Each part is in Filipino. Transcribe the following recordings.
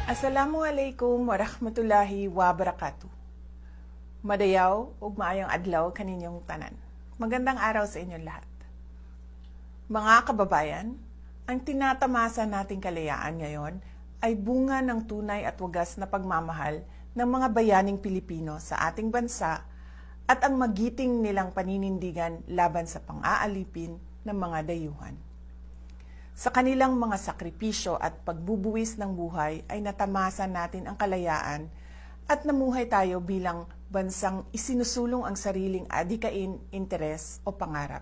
Assalamualaikum warahmatullahi wabarakatuh. Madayaw ug maayong adlaw kaninyong tanan. Magandang araw sa inyong lahat. Mga kababayan, ang tinatamasa nating kalayaan ngayon ay bunga ng tunay at wagas na pagmamahal ng mga bayaning Pilipino sa ating bansa at ang magiting nilang paninindigan laban sa pang-aalipin ng mga dayuhan. Sa kanilang mga sakripisyo at pagbubuwis ng buhay ay natamasa natin ang kalayaan at namuhay tayo bilang bansang isinusulong ang sariling adikain, interes o pangarap.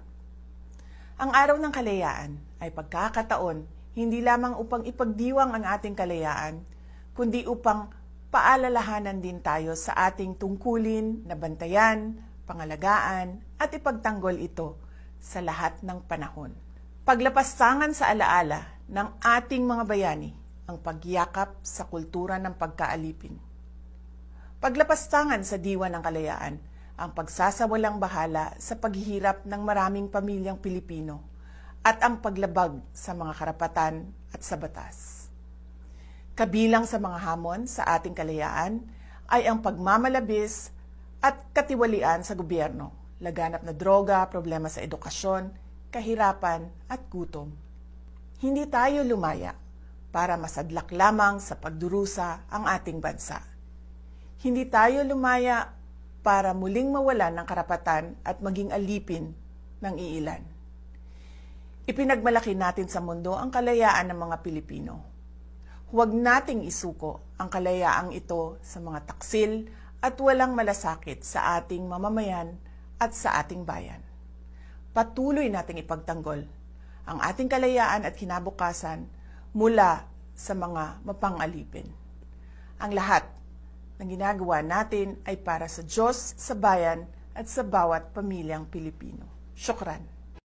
Ang araw ng kalayaan ay pagkakataon hindi lamang upang ipagdiwang ang ating kalayaan, kundi upang paalalahanan din tayo sa ating tungkulin na bantayan, pangalagaan at ipagtanggol ito sa lahat ng panahon. Paglapastangan sa alaala ng ating mga bayani ang pagyakap sa kultura ng pagkaalipin. Paglapastangan sa diwa ng kalayaan ang pagsasawalang bahala sa paghihirap ng maraming pamilyang Pilipino at ang paglabag sa mga karapatan at sa batas. Kabilang sa mga hamon sa ating kalayaan ay ang pagmamalabis at katiwalian sa gobyerno, laganap na droga, problema sa edukasyon, kahirapan at gutom. Hindi tayo lumaya para masadlak lamang sa pagdurusa ang ating bansa. Hindi tayo lumaya para muling mawalan ng karapatan at maging alipin ng iilan. Ipinagmalaki natin sa mundo ang kalayaan ng mga Pilipino. Huwag nating isuko ang kalayaang ito sa mga taksil at walang malasakit sa ating mamamayan at sa ating bayan. Patuloy nating ipagtanggol ang ating kalayaan at kinabukasan mula sa mga mapang-alipin. Ang lahat ng ginagawa natin ay para sa Diyos, sa bayan at sa bawat pamilyang Pilipino. Syukran.